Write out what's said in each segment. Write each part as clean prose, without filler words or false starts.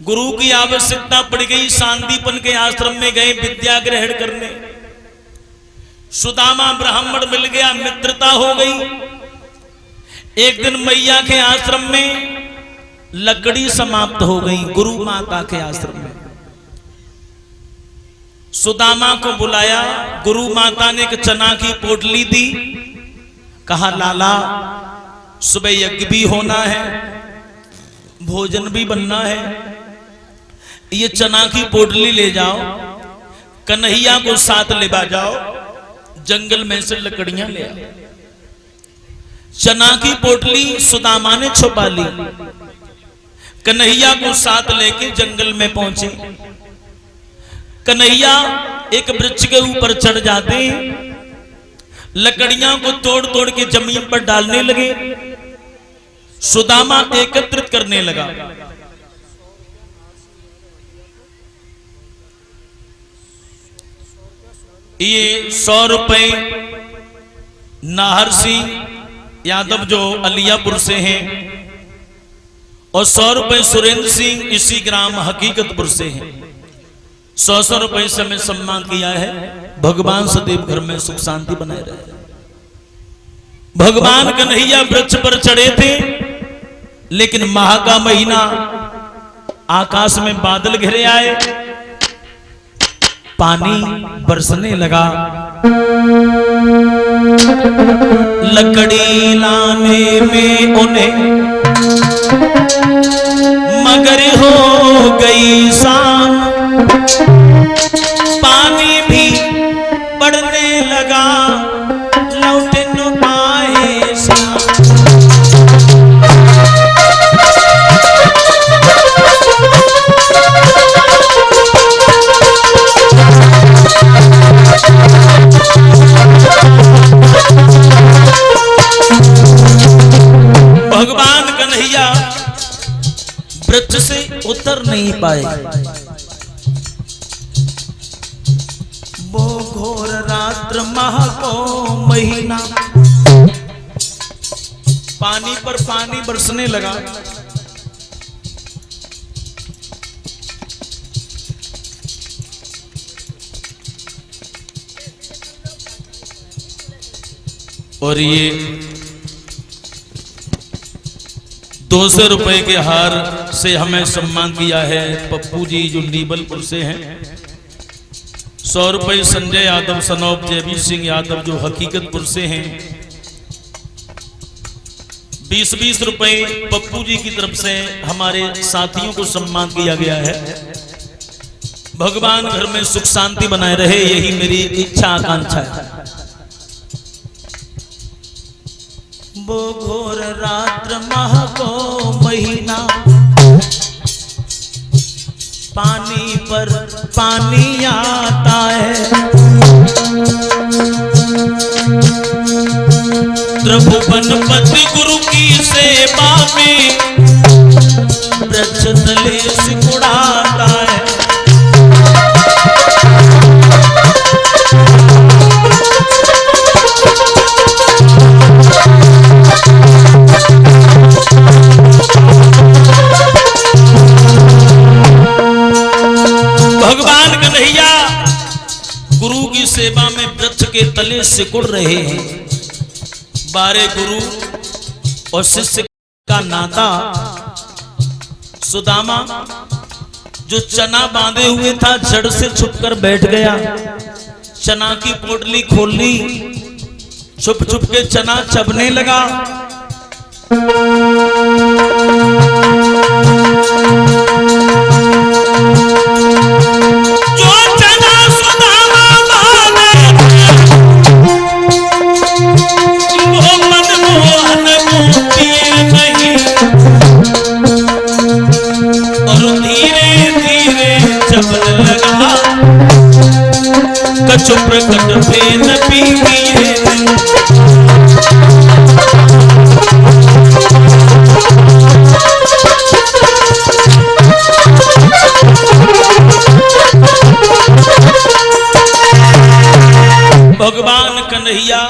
गुरु की आवश्यकता पड़ गई। सांदीपन के आश्रम में गए विद्या ग्रहण करने। सुदामा ब्राह्मण मिल गया, मित्रता हो गई। एक दिन मैया के आश्रम में लकड़ी समाप्त हो गई, गुरु माता के आश्रम में। सुदामा को बुलाया, गुरु माता ने एक चना की पोटली दी। कहा लाला सुबह यज्ञ भी होना है, भोजन भी बनना है, ये चना की पोटली ले जाओ, कन्हैया को साथ ले जाओ, जंगल में से लकड़ियां ले आओ। चना की पोटली सुदामा ने छुपा ली, कन्हैया को साथ लेके जंगल में पहुंचे। कन्हैया एक वृक्ष के ऊपर चढ़ जाते, लकड़ियां को तोड़ तोड़ के जमीन पर डालने लगे। सुदामा एकत्रित करने लगा। ये 100 रुपए नाहर सिंह यादव जो अलियापुर से हैं और 100 रुपए सुरेंद्र सिंह इसी ग्राम हकीकतपुर से हैं। 100 रुपए से हमें सम्मान किया है। भगवान सदैव घर में सुख शांति बनाए रहे। भगवान कन्हैया वृक्ष पर चढ़े थे, लेकिन माह का महीना, आकाश में बादल घिरे आए, पानी बरसने लगा। लकड़ी लाने में उन्हें मगर हो गई शाम, पानी भी बढ़ने लगा, लौट न पाए शाम। भगवान कन्हैया वृक्ष से उतर नहीं पाए। वो घोर रात्र माह को महीना, पानी पर पानी बरसने लगा। और ये 200 रुपए के हार से हमें सम्मान किया है पप्पू जी जो नीबलपुर से हैं। 100 रुपए संजय यादव सनौप जयवीर सिंह यादव जो हकीकतपुर से हैं। 20-20 रुपए पप्पू जी की तरफ से हमारे साथियों को सम्मान किया गया है। भगवान घर में सुख शांति बनाए रहे, यही मेरी इच्छा आकांक्षा है। वो घोर रात्र माह को महीना, पानी पर पानी आता है। त्रिभुवनपति गुरु की सेवा में वृक्ष तले सिकुड़ाता है। भगवान कन्हैया गुरु की सेवा में वृक्ष के तले सिकुड़ रहे हैं। 12 गुरु और शिष्य का नाता। सुदामा जो चना बांधे हुए था जड़ से छुपकर बैठ गया। चना की पोटली खोल ली, छुप छुप के चना चबने लगा। कछु प्रकट भेद पीए। भगवान कन्हैया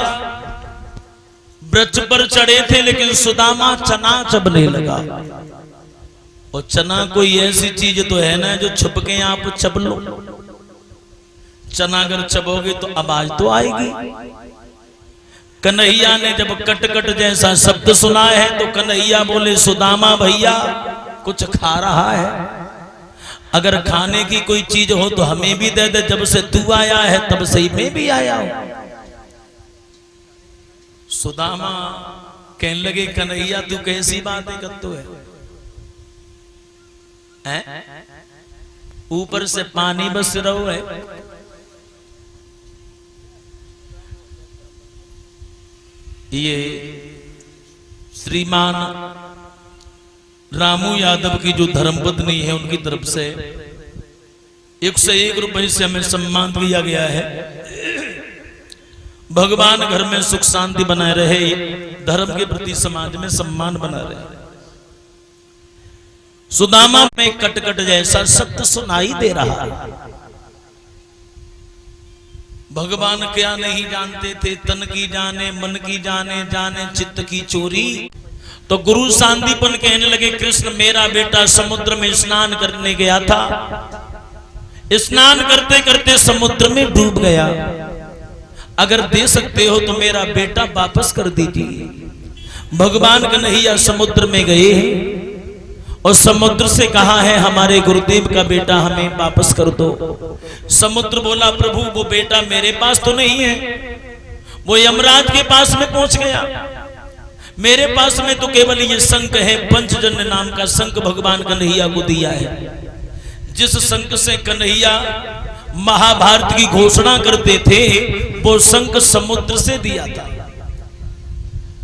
वृक्ष पर चढ़े थे, लेकिन सुदामा चना चबने लगा। और चना कोई ऐसी चीज तो है ना जो छुप के आप चब लो। चना अगर चबोगे तो आवाज तो आएगी। कन्हैया ने जब कट कट जैसा शब्द सुना है तो कन्हैया बोले सुदामा भैया कुछ खा रहा है, अगर खाने की कोई चीज हो तो हमें भी दे दे, जब से तू आया है तब से ही मैं भी आया हूं। सुदामा कहने लगे कन्हैया तू कैसी बातें करते है, ऊपर से पानी बस रहो है। ये श्रीमान रामू यादव की जो धर्मपत्नी है उनकी तरफ से 101 रुपए से हमें सम्मान दिया गया है। भगवान घर में सुख शांति बनाए रहे, धर्म के प्रति समाज में सम्मान बना रहे। सुदामा में कटकट जैसा शब्द सुनाई दे रहा है। भगवान क्या नहीं जानते थे, तन की जाने मन की जाने, जाने चित्त की चोरी। तो गुरु सांदीपन कहने लगे कृष्ण मेरा बेटा समुद्र में स्नान करने गया था, स्नान करते करते समुद्र में डूब गया, अगर दे सकते हो तो मेरा बेटा वापस कर दीजिए। भगवान कन्हैया समुद्र में गए और समुद्र से कहा है हमारे गुरुदेव का बेटा हमें वापस कर दो। समुद्र बोला प्रभु वो बेटा मेरे पास तो नहीं है, वो यमराज के पास में पहुंच गया, मेरे पास में तो केवल ये शंख है, पंचजन्य नाम का शंख भगवान कन्हैया को दिया है। जिस शंख से कन्हैया महाभारत की घोषणा करते थे वो शंख समुद्र से दिया था।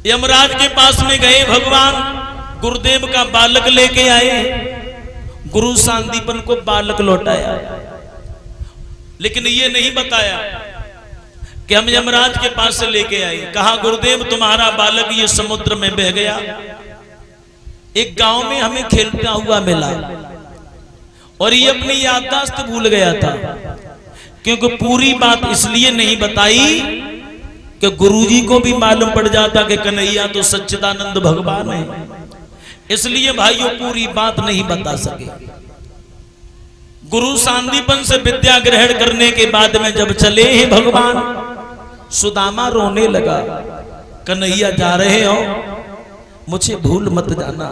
यमराज के पास में गए, भगवान गुरुदेव का बालक लेके आए, गुरु सांदीपन को बालक लौटाया, लेकिन ये नहीं बताया कि हम यमराज के पास से लेके आए। कहा गुरुदेव तुम्हारा बालक ये समुद्र में बह गया, एक गांव में हमें खेलता हुआ मिला और ये अपनी याददाश्त भूल गया था, क्योंकि पूरी बात इसलिए नहीं बताई कि गुरुजी को भी मालूम पड़ जाता कि कन्हैया तो सच्चिदानंद भगवान है, इसलिए भाइयों पूरी बात नहीं बता सके। गुरु सांदीपन से विद्या ग्रहण करने के बाद में जब चले हैं भगवान, सुदामा रोने लगा, कन्हैया जा रहे हो मुझे भूल मत जाना,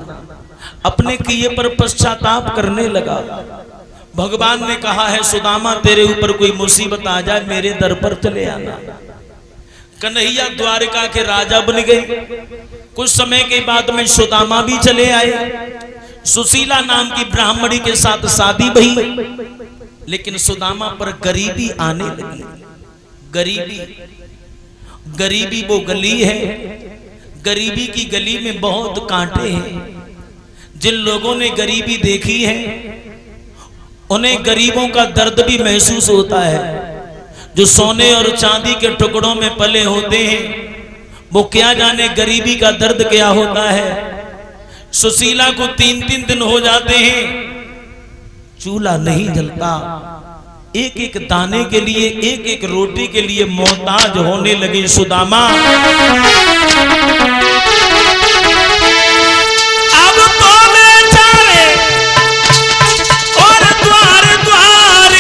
अपने किए पर पश्चाताप करने लगा। भगवान ने कहा है सुदामा तेरे ऊपर कोई मुसीबत आ जाए मेरे दर पर चले आना। कन्हैया द्वारिका के राजा बन गए। कुछ समय के बाद में सुदामा भी चले आए, सुशीला नाम की ब्राह्मणी के साथ शादी भई, लेकिन सुदामा पर गरीबी आने लगी। गरीबी वो गली है, गरीबी की गली में बहुत कांटे हैं। जिन लोगों ने गरीबी देखी है उन्हें गरीबों का दर्द भी महसूस होता है। जो सोने और चांदी के टुकड़ों में पले होते हैं वो क्या जाने गरीबी का दर्द क्या होता है। सुशीला को 3-3 दिन हो जाते हैं, चूल्हा नहीं जलता, एक एक दाने के लिए, एक एक रोटी के लिए मोहताज होने लगी सुदामा। अब तो बेचारे और द्वार द्वार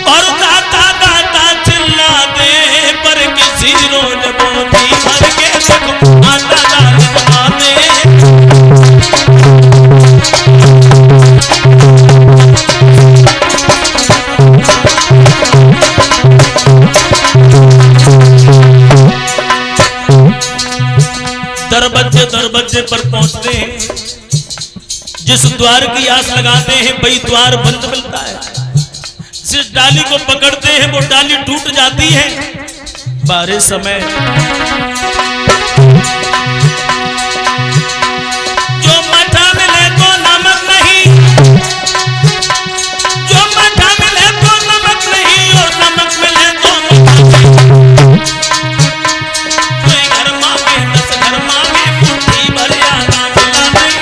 और दाता दाता चिल्लाते, पर किसी रोज मोती भर के सुख आटा डालते। दरवाजे पर पहुंचते हैं, जिस द्वार की आस लगाते हैं वही द्वार बंद मिलता है। जिस डाली को पकड़ते हैं वो डाली टूट जाती है। बारे समय जो मठा मिले तो नमक नहीं, जो मठा मिले तो नमक नहीं, और नमक मिले तो कोई घर मांगे 10 घर मांगे, मुट्ठी भर आना मिला नहीं।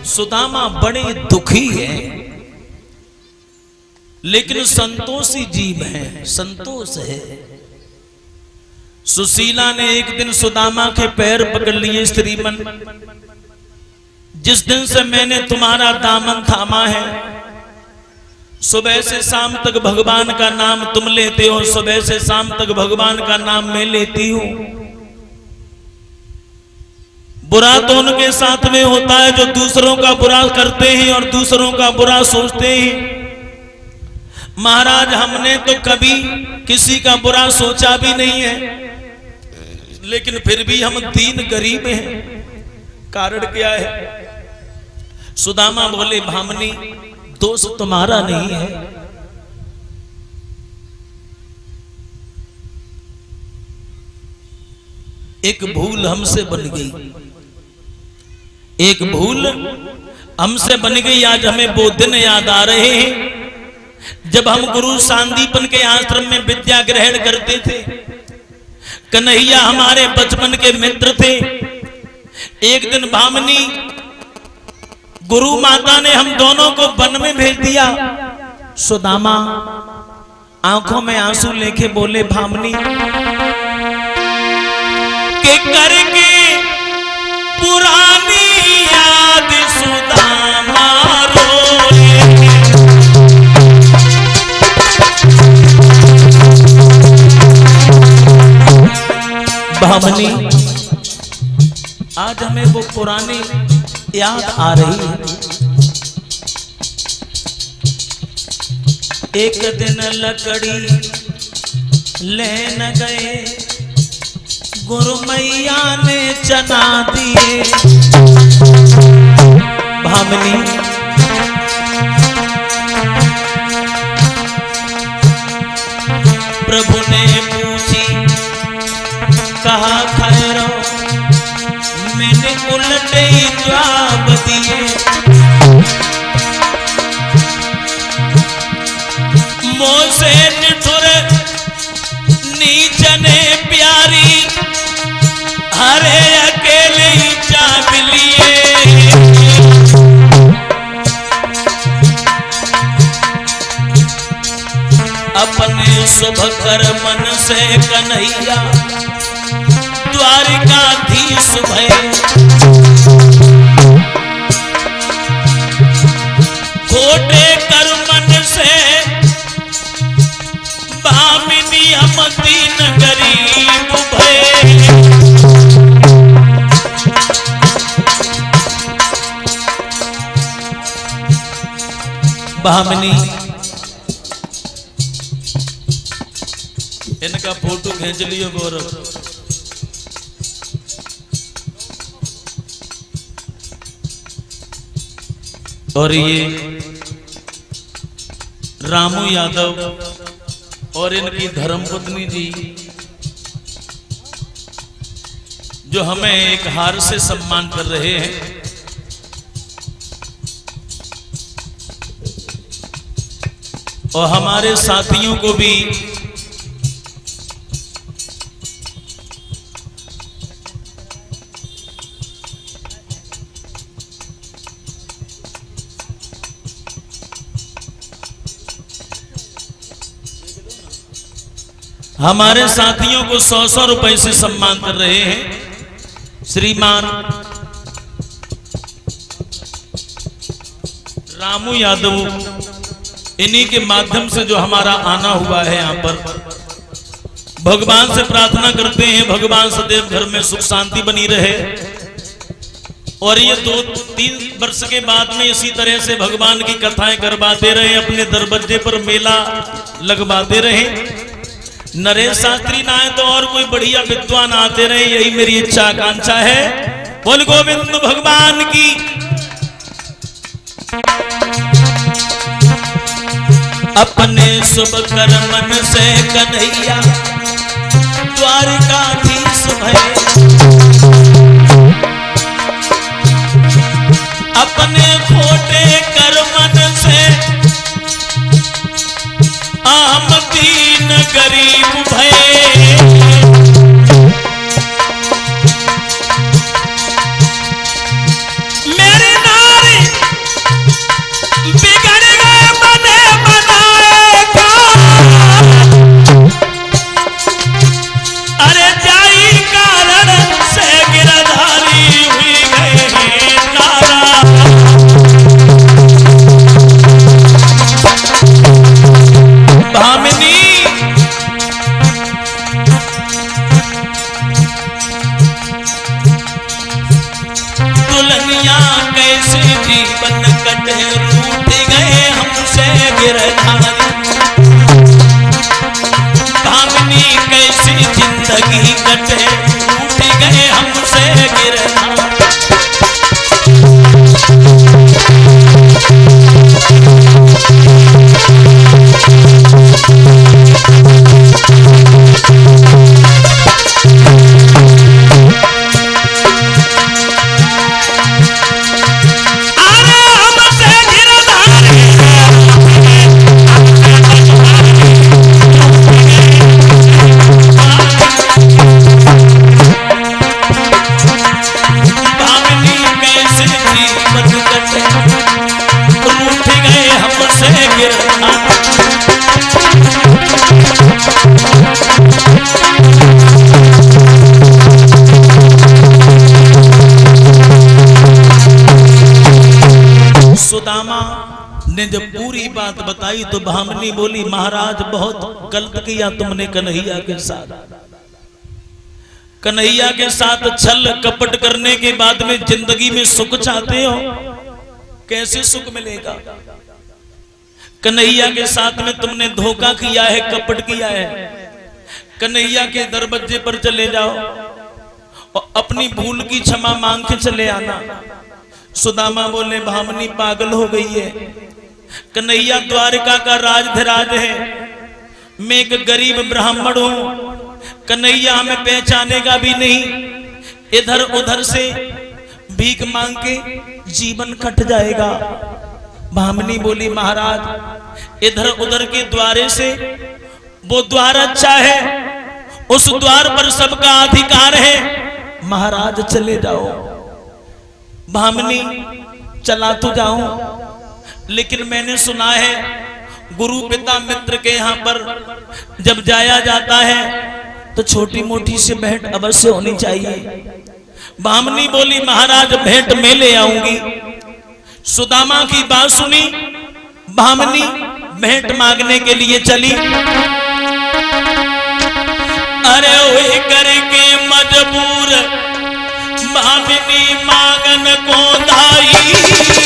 सुदामा बड़े दुखी है। लेकिन संतोषी जीव है, संतोष है। सुशीला ने एक दिन सुदामा के पैर पकड़ लिए, श्रीमन जिस दिन से मैंने तुम्हारा दामन थामा है, सुबह से शाम तक भगवान का नाम तुम लेते हो, सुबह से शाम तक भगवान का नाम मैं लेती हूं। बुरा तो उनके साथ में होता है जो दूसरों का बुरा करते हैं और दूसरों का बुरा सोचते हैं। महाराज हमने तो कभी किसी का बुरा सोचा भी नहीं है, लेकिन फिर भी हम दीन गरीब हैं। कारण क्या है? सुदामा बोले, भामनी दोष तुम्हारा नहीं है, एक भूल हमसे बन गई, एक भूल हमसे बन गई। आज हमें वो दिन याद आ रहे हैं जब हम गुरु सांदीपन के आश्रम में विद्या ग्रहण करते थे। कन्हैया हमारे बचपन के मित्र थे। एक दिन भामनी गुरु माता ने हम दोनों को वन में भेज दिया। सुदामा आंखों में आंसू लेके बोले, भामनी के करके पुरानी याद सुदामा रोए। भामनी आज हमें वो पुरानी याद आ रही है। एक दिन लकड़ी लेन गए, गुरु मैया ने चना दिए। भामनी प्रभु ने पूछी, कहा खैरो, मैंने उलटे ही जवाब दिए। मोसे निठुर नीचने प्यारी, हरे अकेले ही चाप लिए। अपने शुभ कर्मन से कन्हैया द्वारिकाधीश भये। खोटे कर्मन से भामिनी हम दीन गरीब भये। भामिनी इनका फोटो खींच लियो गौरव। और ये रामू यादव और इनकी धर्मपत्नी जी जो हमें एक हार से सम्मान कर रहे हैं। और हमारे साथियों को भी हमारे साथियों को 100-100 रुपए से सम्मान कर रहे हैं। श्रीमान रामू यादव, इन्हीं के माध्यम से जो हमारा आना हुआ है यहाँ पर, भगवान से प्रार्थना करते हैं भगवान सदैव घर में सुख शांति बनी रहे। और ये 2-3 वर्ष के बाद में इसी तरह से भगवान की कथाएं करवाते रहे, अपने दरवाजे पर मेला लगवाते रहे। नरेश शास्त्री ना है तो और कोई बढ़िया विद्वान आते रहे, यही मेरी इच्छा आकांक्षा है। बोल गोविंद भगवान की। अपने शुभ कर्मन से कन्हैया द्वारिकाधीश भये। अपने खोटे कर्मन से हम दीन गरीब भये। मेरी नारी बिगड़ गए बने बनाए, अरे जाई कारण से गिरधारी हुई गए नारा। भामिनी दुल्हनिया कैसे जीवन कटे रूठ गए हमसे गिरधारी। भामिनी कैसी जिंदगी कटे रूठ गए हमसे गिरधारी। सुदामा ने जब पूरी बात बताई तो भामिनी बोली महाराज बहुत गलत किया तुमने कन्हैया के साथ। कन्हैया के साथ छल कपट करने के बाद में जिंदगी में सुख चाहते हो, कैसे सुख मिलेगा? कन्हैया के साथ में तुमने धोखा किया है, कपट किया है। कन्हैया के दरवाजे पर चले जाओ और अपनी भूल की क्षमा मांग के चले आना। सुदामा बोले भामिनी पागल हो गई है, कन्हैया द्वारिका का राजधिराज है, मैं एक गरीब ब्राह्मण हूं, कन्हैया हमें पहचानेगा भी नहीं, इधर उधर से भीख मांग के जीवन कट जाएगा। भामिनी बोली महाराज इधर उधर के द्वारे से वो द्वार अच्छा है, उस द्वार पर सबका अधिकार है, महाराज चले जाओ। भामिनी चला तो जाऊं, लेकिन मैंने सुना है गुरु पिता मित्र के यहाँ पर जब जाया जाता है तो छोटी मोटी सी भेंट अवश्य होनी चाहिए। भामिनी बोली महाराज भेंट में ले आऊंगी। सुदामा की बात सुनी, भामिनी भेंट मांगने के लिए चली। अरे वही करके मजबूर भामिनी मांगन को धाई।